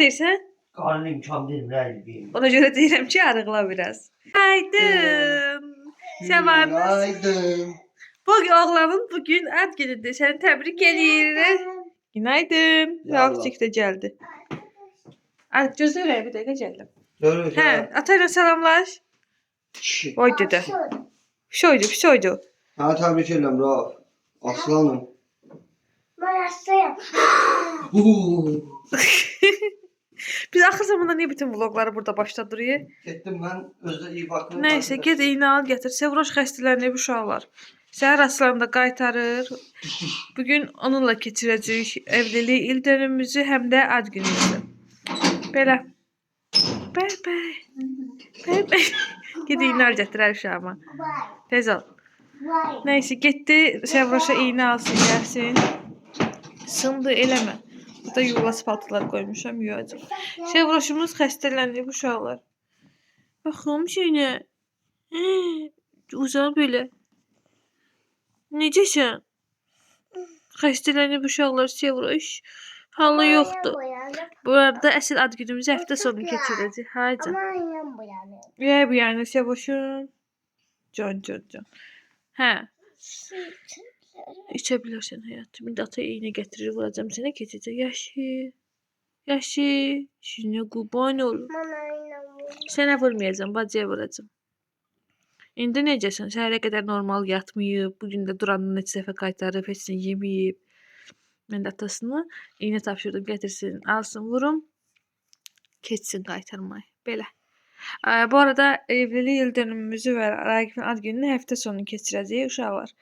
deyirsən? Karnım tam değil mi? Ona görə deyirəm ki, arıqla biraz. Aydın. Səvanız. Günaydın. Bu oğlanın bugün ad günüdür. Səni təbrik edirəm. Günaydın. Raufcik də gəldi. Gözlə bir dəqiqə gəldim. Hə, atayla salamlaş. Oy dedə. Pis oydu. Ha, təbrik edirəm Rauf. Aslanım. Ben hastayım. Biz axır zamanda niyə bütün vlogları burada başladırıq? Getdim mən özdə iyi baxım. Nəysə, get iynə al, gətir. Sevroş xəstələnib uşaqlar. Səhər aslanında qaytarır. Bugün onunla keçirəcəyik evlilik il dönümümüzü, həm də ad günümüzü. Belə. Bəy. Get iynə al, gətirər uşağıma. Tez ol. Nəysə, getdi. Sevroşa iynə alsın, gəlsin. Sındı, eləmə. Burada yuvası paltılar qoymuşam, yuyacaq. Sevroşumuz xəstələnib uşaqlar. Baxım şeyinə. Uzaq belə. Necəsən? Xəstələnib uşaqlar, Sevroş. Halı yoxdur. Bu arada əsl ad günümüzü həftə sonu keçirəcək. Hayca. Ama annem buyanıyor. Yə bu yəni Sevroşun. Can. Hə. İçə bilərsən həyatım. İndi ata iynə gətirir, vuracam sənə keçəcək. Yaşı. Şuna qurban olum. Bana inanmıyor. Sənə vurmayacam, bacıya vuracam. İndi necəsən? Səhərə qədər normal yatmayıb. Bugün də durandan neçə dəfə qaytarıb, heç nə yeməyib. Mən də atasına iynə tapşırdım, gətirsin, alsın, vurum. Keçsin qaytarmayı. Belə. Bu arada evlilik il dönümümüzü və Ragifin ad gününü həftə sonu keçirəcəyik uşaqlar.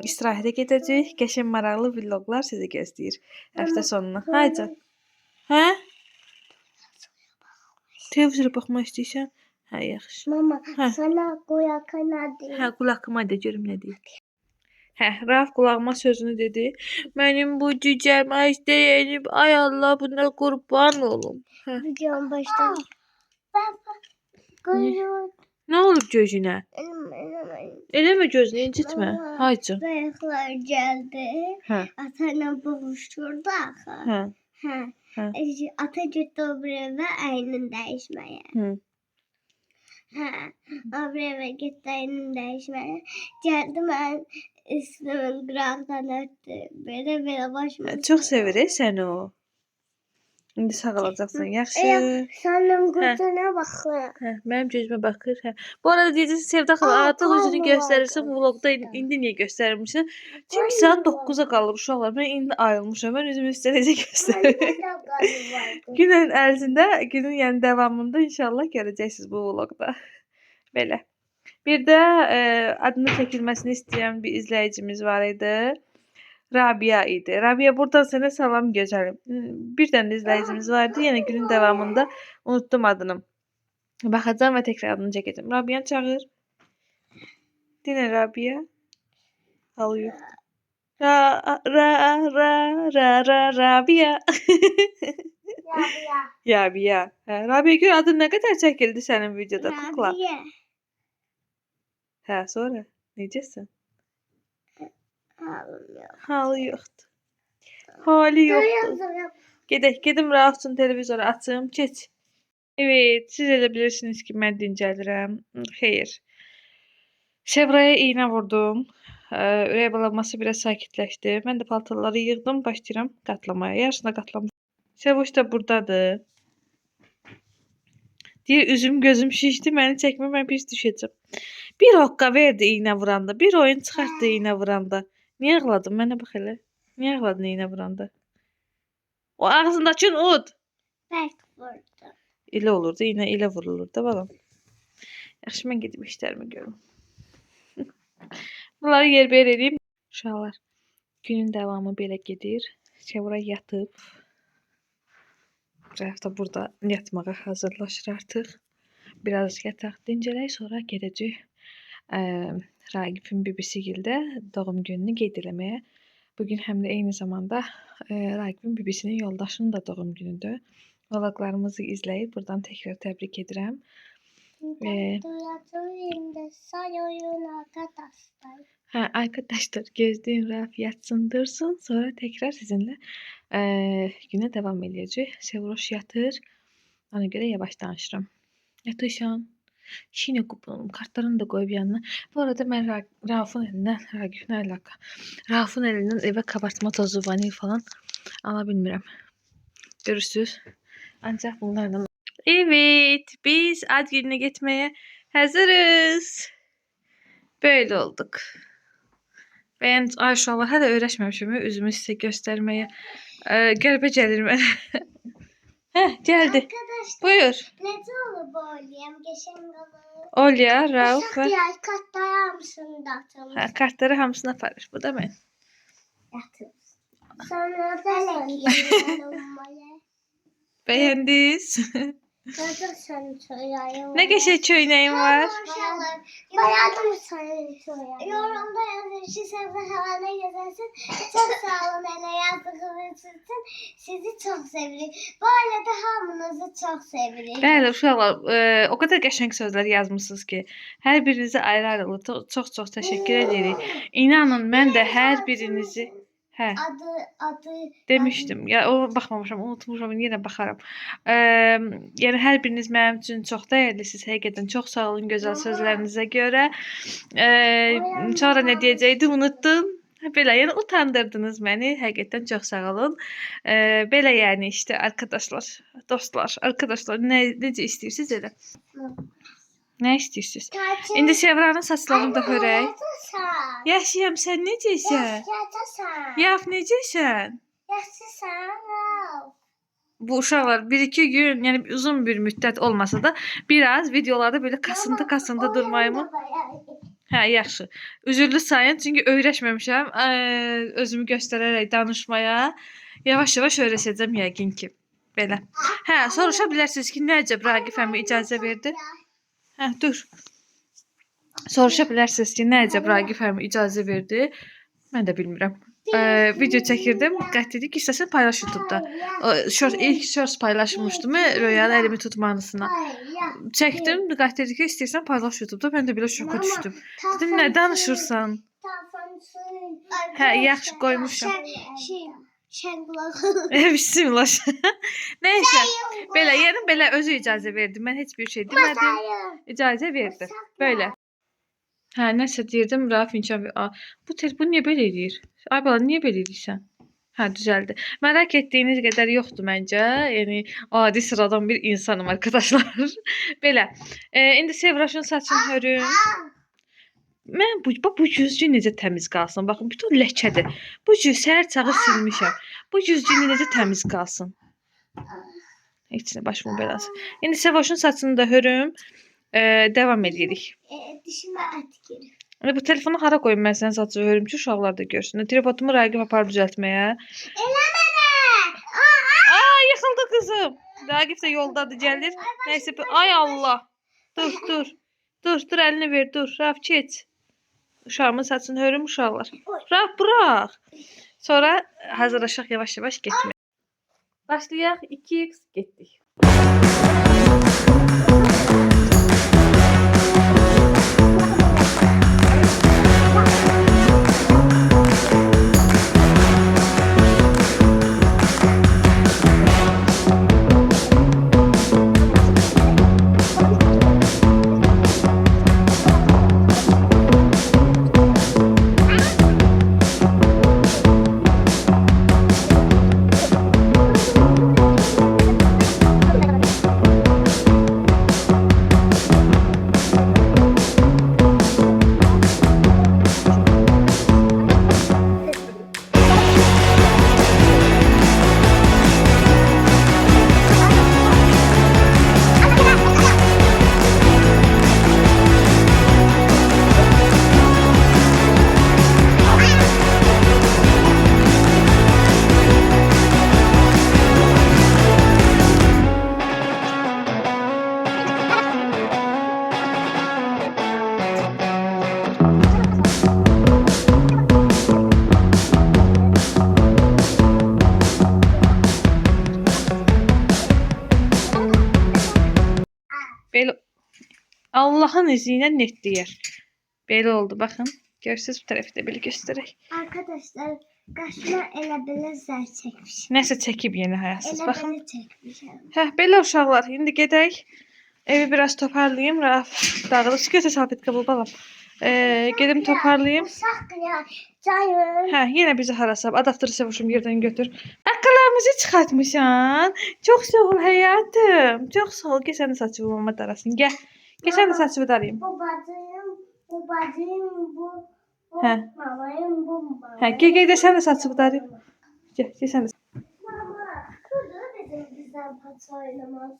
İstirahətə gedəcəyik. Qəşəng maraqlı vloqlar sizi gözləyir həftə sonuna. Hayca. Hə? Televizora baxmaq istəyirsən? Hə, yaxşı. Mama Hə. sana koyakana değil. Hə, qulağıma da görüm nə deyir. Hə, Rauf qulağıma sözünü dedi. Mənim bu cücəm əstəyənib, ay Allah, buna qurban olum. Hə. Videom baştan. Baba. Koyuyor. Nə olub gözünə? Benim. Eləmə gözünü incitmə. Hayca. Bıyıklar geldi. Hə. Atana buluşturdu axı. Hə. Hə. Ata gitti o bir evə əynin dəyişməyə. Hı. Hə. O bir evə getdi əynin dəyişməyə. Gəldi mən üstümün qıraqdan ötdü. Belə başıma. Çox sevir səni o. İndi sağalacaqsan, yaxşı. Sənin gözünə baxın. Hə, mənim gözümə baxır. Hə. Bu arada deyəcəksən Sevda xala, artıq özünü göstərirsən vlogda indi niyə göstərmirsən? Çünki saat 9-a qalır uşaqlar. Mən indi ayılmışam. Mən özümü sizə necə göstərirəm? Günün ərzində, günün yəni davamında inşallah görəcəksiniz bu vlogda. Belə. Bir də adını çəkilməsini istəyən bir izləyicimiz var idi. Rabia idi. Rabia, buradan sənə salam gözəlim. Bir dənə izləyicimiz vardı. Yəni günün davamında unutdum adını. Baxacağam və təkrar adını çəkəcəm. Rabia'nı çağır. Dinə Rabia. Halı yox. Rabia. Rabia. Hə, Rabia gör adın nə qədər çəkildi sənin videoda kukla. Hə, sonra necəsən? Halı yoxdur. Hali yoxdur. Gedim Rauf'un televizoru açım, keç. Evet, siz elə bilirsiniz ki, mən dincəlirəm. Xeyr. Sevraya iynə vurdum. Ürək balaması biraz sakitləşdi. Mən də paltarları yığdım, başlayıram qatlamaya. Yarısına qatlamışam. Sevoş da buradadır. Deyir, üzüm gözüm şişdi, məni çəkmə, mən pis düşəcəm. Bir hoqqa verdi iynə vuranda, bir oyun çıxartdı iynə vuranda. Niyə ağladın? Mənə bax elə. Niyə ağladın iynə vuranda? O ağzındakın ud. Bərk vurdu. Elə olurdu, iynə elə vurulur da balam. Yaxşı, mən gedib işlərimi görüm. Bunları yer-ber edeyim. Uşaqlar, günün davamı belə gedir. Sevra yatıb. Rəf da burada yatmağa hazırlaşır artıq. Biraz yataq, dincələk, sonra gedəcək Ragifin bibisi gildə doğum gününü qeyd eləməyə. Bugün həm də eyni zamanda Ragifin bibisinin yoldaşının da doğum günüdür. Vloglarımızı izləyib buradan təkrar təbrik edirəm. Ha, arkadaşlar gözlüğüm Rauf yatsın dursun. Sonra tekrar sizinle güne devam edeceğiz. Sevroş yatır. Ona göre yavaş danışırım. Yatır şu an. Şine kuponum. Kartlarını da koyup yanına. Bu arada ben Rauf'un elinden, Ragif ne alaka? Rauf'un elinden eve kabartma tozu, vanil falan alabilmirəm. Görürsünüz. Ancak bunlardan. Evet, biz ad gününe gitmeye hazırız. Böyle olduk. Ben aşağılar hələ öyrəşməmişim üzümü sizə göstərməyə. Qəribə gəlir mənə. Heh, gəldi. Arkadaşlar Buyur. nece olur bu olyem? Geçen kalır. Olya, Rauf Uşak və diğer katlar mısın datım? hə, kartları hamısını aparır. Bu da mən. Yatır. Sonra da sen yanıma. Bəyəndiniz? Sonra sen söyleyeyim. Nə qəşəng köynəyim var. Bayağı sen söyle. Yorumda yazışı sebze havale yazarsan çok sağ olun hele yazdığınız için sizi çok seviyorum. Bu arada hamınızı çok seviyorum. Bəli, uşaqlar, o qədər qəşəng sözlər yazmısınız ki, hər birinizə ayrı-ayrı çox təşəkkür edirik. İnanın, mən də hər birinizi hə Adı demişdim. Ya o baxmamışam, unutmuşam, yenə baxaram. Yəni hər biriniz mənim üçün çox dəyərlisiniz. Həqiqətən çox sağ olun gözəl sözlərinizə görə. Sonra nə deyəcəydim, unutdum. Belə, yəni utandırdınız məni. Həqiqətən çox sağ olun. Belə yəni işte arkadaşlar, dostlar, arkadaşlar necə istəyirsiniz elə. Nə istəyirsiniz? İndi Sevranın saçlarını da hörək. Yaşayam, sən necəsən? Yaf, necəsən? Bu uşaqlar 1-2 gün, yəni uzun bir müddət olmasa da biraz videolarda böyle kasıntı durmayımı. Hə, yaxşı. Üzürlü sayın çünki öyrəşməmişəm özümü göstərərək danışmaya. Yavaş-yavaş öyrəşəcəm yəqin ki. Belə. Hə, soruşa bilərsiniz ki, nə əcəb Ragif əmi icazə verdi? Hə, dur. Soruşa bilərsiniz ki, nə əcəb Ragif əmi icazə verdi? Mən də bilmirəm. Video çəkirdim. Qət dedi ki, istəsən paylaş YouTube'da. İlk shorts paylaşmışdım Röyanın elimi tutmanısına. Çəkdim. Qət dedi ki, istəyirsən paylaş YouTube'da. Mən də belə şoka düşdüm. Dedim, nə danışırsan? Hə, yaxşı qoymuşam. Bismillah. Neyse. Belə, yəni belə özü icazə verdi. Mən heç bir şey demədim. İcazə verdi. Böyle. Hə, nəsə deyirdim, Rauf İncan. Bu telefon niyə belə eləyir? Ay bala, niyə belə eləyirsən? Hə, düzəldi. Merak etdiyiniz qədər yoxdur məncə. Yəni, adi sıradan bir insanım arkadaşlar. Belə. İndi Sevraşın saçını hörüm. Mən bu güzgü necə təmiz qalsın? Baxın, bütün ləkədir. Bu güzgü səhər çağı silmişəm. Bu güzgü necə təmiz qalsın? Heç nə başımın belası. İndi Sevraşın saçını da hörüm. Devam edirik. Dişime et girir. Bu telefonu hara qoyum mən sənin saçı hörüm ki, uşaqlar da görsün. Tripodumu Ragif aparıb düzəltməyə. Aa, yıxıldı kızım. Ragif də yoldadır, gəlir. Nəysə, ay Allah. Dur, əlini ver, dur. Rauf, keç. Uşağımın saçını hörüm uşaqlar. Rauf, bırax. Sonra hazırlaşaq yavaş-yavaş getməyə. Başlayaq, 2x getdik. Belə Allahın izni ilə netləyər. Belə oldu, baxın. Görürsünüz bu tərəfi də belə göstərək. Arkadaşlar kaşma elə belə zər çəkmişim. Nəsə çəkib yeni həyasız. Elə Baxın. belə çəkmişim. Hə, belə uşaqlar. İndi gedək. Evi biraz toparlayayım. Raf dağılıb. Götür salfetka bul balam. Gedim toparlayayım. Uşaq ya. Canım. Hə, yenə bizi harasa adaptörü sevuşum yerdən götür. Ayaqqabılarımızı çıxartmışsan. Çox sağ ol həyatım. Çox sağ ol. Gəl sən də saçımı mama darasın. Gəl. Gəl sən də saçımı darayım. Bu bacım, bu Hə. mamayım, bu mamayım. Hə, gəl də sən də saçımı darayım. Gəl sən də. Mama, burada bizim bizden paça oynamaz.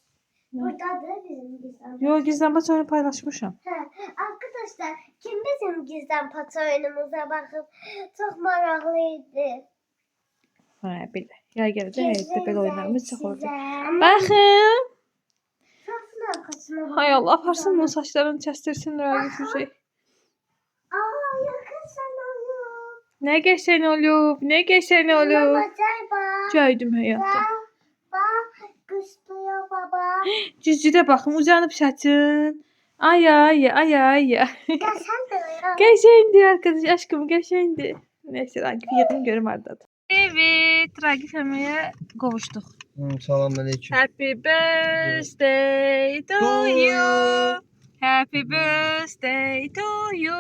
Buradadır bizim bizden. Yo, gizlənmə oyunu paylaşmışam. Hə, arkadaşlar kim bizim gizden paça oyunumuza bakıp çok maraqlıydı. Hə, belə. Yay gələcək, həyətdə belə oyunlarımız çox olacaq. Baxın. Baxın. Safın arkasına bak. Hay Allah, aparsın bunun saçlarını kəstirsin Rəli Füzey. Aa, yakınsan olur. Nə qəşəng olub, nə qəşəng olub. Mama çay bak. Caydım həyatım. Bak, kışlıyor baba. Cüzcüdə baxın, uzanıb saçın. Ay ay ay ay. Ya sen de ya. Qəşəngdir arkadaş, aşkım qəşəngdir. Neyse, Ragif yedim görüm hardadır. Evet, Ragif əməyə qovuşduq. Selamünaleyküm. Happy birthday to you. Happy birthday to you.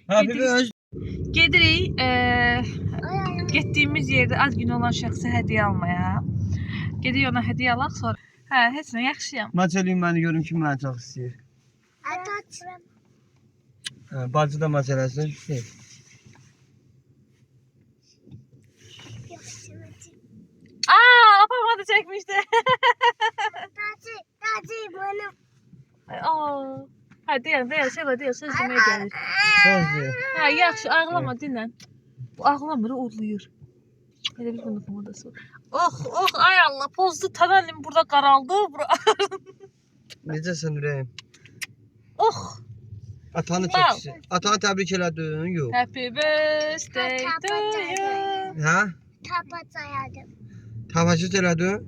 Happy birthday. Gedirik, Ay, ay. getdiyimiz yerdə az gün olan şəxsə hədiyyə almaya. Gedirik ona hədiyyə alaq sonra. Hə, heç nə, yaxşıyam. Maç eləyim məni görüm ki məni çox istəyir. Ataçım. Bacı da maç eləsin. Aa, apama da çəkmişdi. Tacı bana. Aa. Hə, deyən, söz deməyə gəlir. Sözdür. Hə, yaxşı, ağlama, dinlə. Bu ağlamır, udlayır. Elə bir bunu komodası. Oh, ay Allah, pozdu, tanalim burada qaraldı. Necəsən ürəyim? Oh, Atanı çəksin. Atanı təbrik elədin, yox. happy birthday to you. Hə? Tapacaydım. Təvəccüh elədin?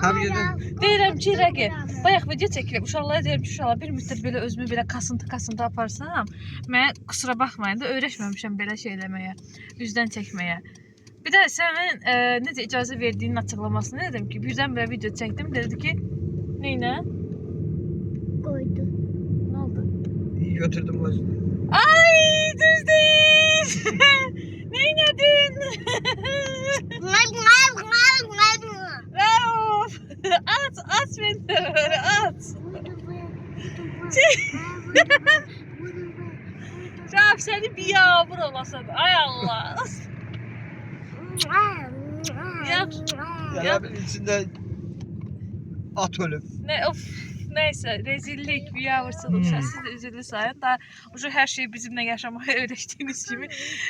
Təbrik edirəm. Deyirəm ki, Rəqi, bayaq video çəkirəm. Uşaqlara deyirəm ki, uşaqlar bir müddət belə özümü belə kasıntı aparsam, mənə kusura baxmayın da öyrəşməmişəm belə şey eləməyə, üzdən çəkməyə. Bir də sənin necə icazə verdiyinin açıqlamasını dedim ki, birdən belə video çəkdim, dedi ki, neynə? Koydu. Nə oldu? İyi götürdüm başını. Ay, düz deyil. Neynədin? Rauf, aç beni, aç. Rauf, seni bir yağmur olasan. Ay Allah. Ya bir içində at ölüb. Neyse, rezillik, bir yağmursuluk. Siz de üzüldü sayın. Daha her şeyi bizimle yaşamaya öğrettiğiniz gibi.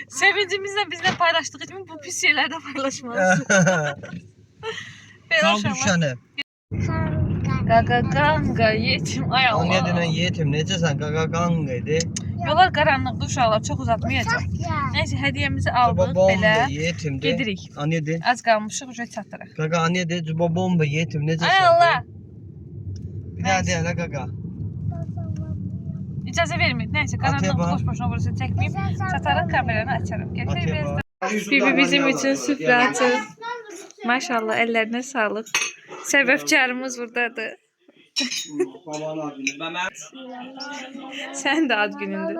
Sevincimizle bizle paylaştık için bu pis şeylerde paylaşmalısın. Kaldı düşəni. Gaga ganga yetim. Ay Allah. Anıya denən yetim necəsən? Qaqa qanqa idi. Yollar karanlıkta uşaqlar, çox uzatmayacaq. Neyse, hediyemizi aldıq belə. Yetimdi. Gedirik. Anıya de. Az qalmışıq, uca çatdırıq. Qaqa anıya de. Cuba bomba yetim necəsən? Ay Allah. Bir daha deyələ qaqa. İcazə vermir. Neyse, karanlıqda boş boşuna burası çəkməyim. Çatarıq, kameranı açarım. Bibi bizim için süfrə açır. Maşallah, əllərinə sağlıq. Səbəbkarımız buradadır. Sən də ad günündür.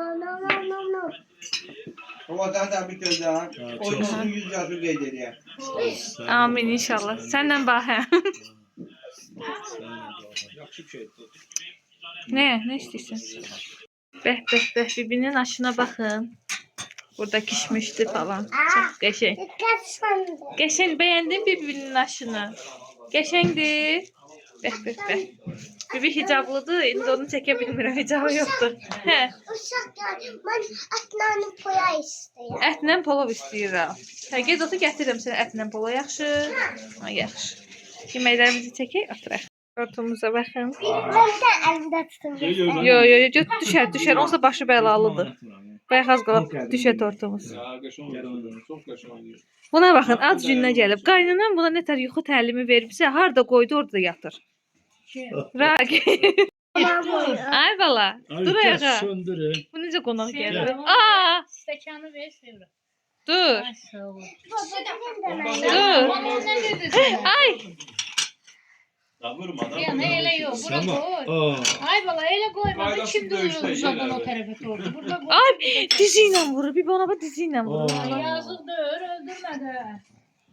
Baba sen de bir gözler. Oyunun 100 yaşı qeyd edir. Amin inşallah. Səndən bax hə. Ne istəyirsən? Bəh, bibinin aşına baxın. Burada kişmişdi falan. Çox qəşəng. Dikkat sandı. Qəşəng, bəyəndin bibinin aşını. Qəşəngdir. Bəh. Bibi hicablıdır. İndi onu çəkə bilmirəm. Hicabı yoxdur. Hə. Uşaq gəl. Mən atlanı poya istəyirəm. Ətlə polov istəyirəm. Hə, ged otu gətirirəm sənə ətlə polov. Yaxşı? Ha, yaxşı. Yeməklərimizi çəkək, oturaq. Tortumuza baxın. Mən də əlimdə tutum. Yo, düşər. Onsuz da başı bəlalıdır. Bayaq az qalıb düşə tortumuz. Buna baxın, ad gününə gəlib. Qaynanam buna nətər yuxu təlimi veribsə, harda qoydu, orada yatır. Ragi. Ay bala. Dur ayağa. Söndürün. Bu necə qonaq gəldi? Gel. Aa, Stəkanı ver Sevra. dur. Ay sağ ol. Dur. Bana ne dedi sana? Ay, Yani elə yox, bura Sama. koy. Aa. Ay bala elə koymadı. Faydasız Kim döyüşdə duyurur uzaktan şeyler o be. tarafa doğru? Burada koy. ay, dizi ilə vurur. Bir ona bax dizi ilə vurur. Aa. Yazıqdır, öldürmədi.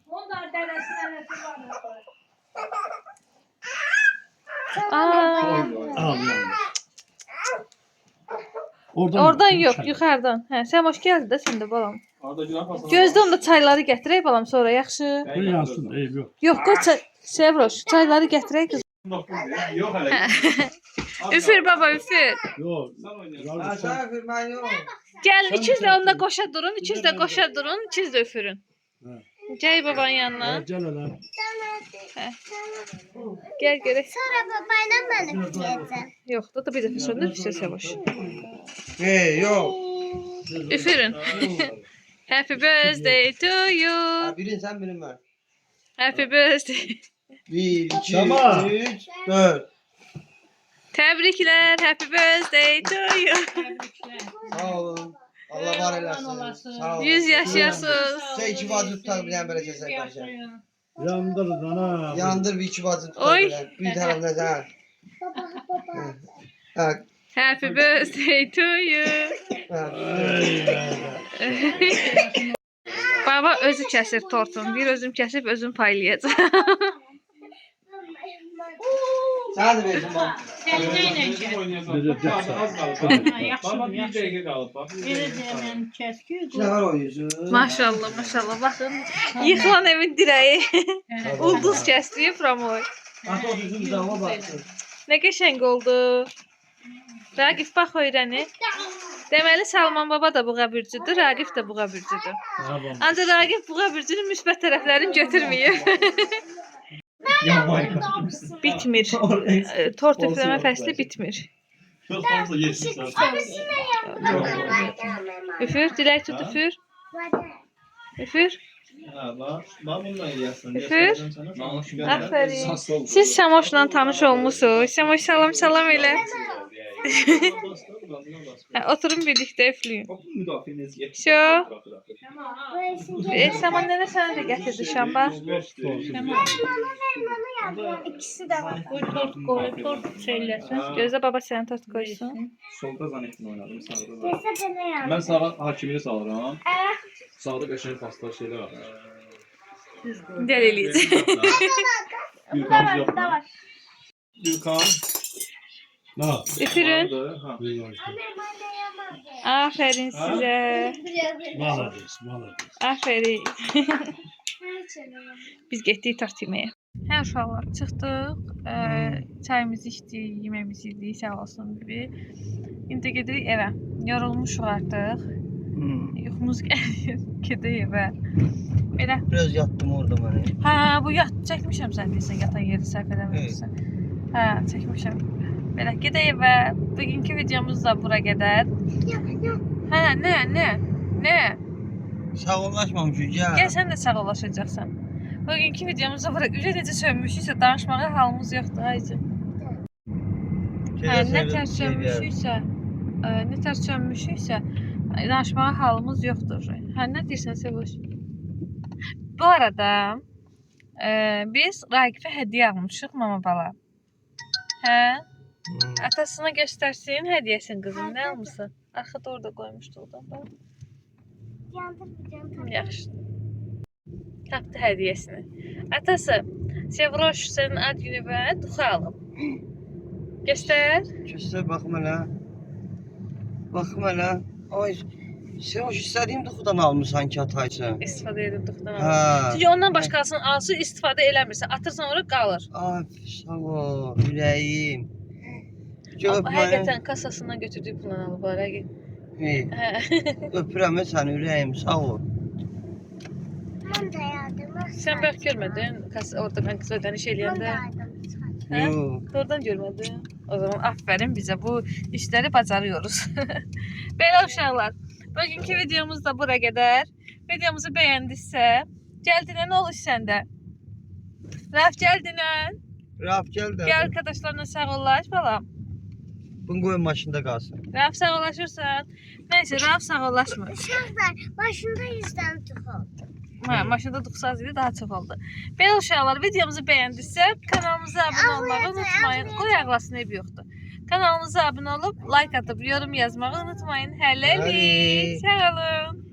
Onlar dərəsindən var. Aa, Al. oradan yox, yuxarıdan. Hə, sən hoş gəldin də sən də balam. Arada günah basana. Gözdə onda çayları gətirək balam sonra yaxşı. Bu yansın. Eyb yok. Yox, qoy çay, Sevroş, çayları gətirək qız. Yok hele. Üfür baba, üfür. Yok. Sen oynuyorsun. Yavrum, Aşağı sen- yukarı ben yok. Gəlin, Sən ikiz də də onda üfür. qoşa durun, ikiz də qoşa durun, ikiz də üfürün. Hə. Gəl babanın yanına. Gel hele. Gəl görək. Sonra babayla ben öpeceğim. Yox, da bir dəfə söndür, pis Sevroş. Yok. Üfürün. Happy birthday to you. Birin sen birin ben. Happy birthday. 1, 2, Tamam. 3, 4. Təbriklər, happy birthday to you. Sağ olun. Allah var eylesin. Sağ olun. 100 yaşayasınız. Sen iki bacı tutar bilen böyle ceset karşı. Yandır ana. Yandır bir iki bacı tutar Oy. bilen. Bir tarafına sen. Ha. Happy birthday to you. Ha. Baba özü kəsir tortunu. Bir özüm kəsib, özüm paylayacağam. Sen de versin bak. Sen neyle gel? Baba bir dakika kalıp bak. Vereceğim keski. Ne var oynuyorsun? Maşallah, maşallah. Baxın, yıxılan evin dirəyi. Ulduz kəsdiyi Framoy. Asıl otursun bir dama baksın. Nə qəşəng oldu. Raqif bax öyrəni. Deməli Salman baba da buğa bürcüdür, Raqif də buğa bürcüdür. Ancaq Raqif buğa bürcünün müsbət tərəflərini götürməyib. Bitmir. Tort üfləmə fəsli bitmir. Üfür, dilək tut, üfür. Üfür. Üfür. Aferin. Siz Samoşla tanış olmusunuz. Samoş salam salam elə. Hə, oturun birlikdə üfləyin. Şo. Saman nənə sənə də gətirdi şamba. İkisi de var. Koy tort koy, tort söylesin. Gözlə baba sənə tort qoysun. Solda zannettim oynadım sağda. Dese de ne yaptı? Ben sağa hakimini salıram. Sağda qəşəng pasta şeyler var. Dəl eləyici. Gülkanımız yok mu? Gülkan. Ha. Üfürün. vardı, ha. Aferin sizə. Malades, malades. Aferin. Biz getdik tort yeməyə. Hə uşaqlar, çıxdıq. Çayımızı içdik, yeməyimizi yedik, sağ olsun bibi. İndi gedirik evə. Yorulmuşuq artıq. Yuxumuz gəlir. Gedək evə. Belə. Biraz yattım orada ben. Hə, bu yat çəkmişəm sən deyirsən, yatan yeri səhv eləmirsən. Hə, çəkmişəm. Belə gedək evə. Bugünkü videomuz da bura qədər. Hə, nə? Sağollaşmamışız ya. Gəl sən də sağollaşacaqsan. Bugünkü videomuzda bura üzə necə sönmüşüksə danışmağa halımız yoxdur aycım. Hə, nə tər sönmüşüksə danışmağa halımız yoxdur. Hə, nə deyirsən Sevoş? Bu arada biz Raqifə hədiyyə almışıq mama bala. Hə? Atasına göstərsin hədiyyəsini qızım. Nə almısan? Arxada orada qoymuşduq da. Bax. Yandırmayacağım. Yaxşı. Tapdı hədiyyəsini. Atası, Sevroş sənin ad gününə duxa alıb. Göstər. Göster bakma la. Bakma la. Ay. Sen hoş istediğim dokudan almışsan ki ataycı. İstifadə edib duxdan alıb. Ha. Çünki ondan başqasının alsı istifadə eləmirsən. Atırsan ora qalır. Ay sağ ol yüreğim. Amma həqiqətən kasasından götürdüyü pulla alıb Raqif. Hə. Öpürəm səni yüreğim sağ ol. Ben de yardım. Sən bəlkə görmədin orada mən qız ödəniş Ben de eləyəndə. yardım. Hə? Yox. Oradan görmədin. O zaman aferin bizə bu işləri bacarıyoruz. Belə uşaqlar. Bugünkü videomuz da bura qədər. Videomuzu bəyəndinizsə, gəldinə nə olur səndə? Raf gəldinə. Raf gel de. Gəl arkadaşlarla sağollaş balam. Bunu qoyun maşında qalsın. Rauf sağollaşırsan. Neyse Rauf sağollaşmır. Uşaqlar, başında 100-dən çox oldu. Ha, maşında 9 idi daha çox oldu. Belə uşaqlar videomuzu bəyəndisə kanalımıza abunə olmağı unutmayın. Qoy ağlasın ev yoxdur. Kanalımıza abunə olub like atıp yorum yazmağı unutmayın. Hələlik. Hələlik. Sağ olun.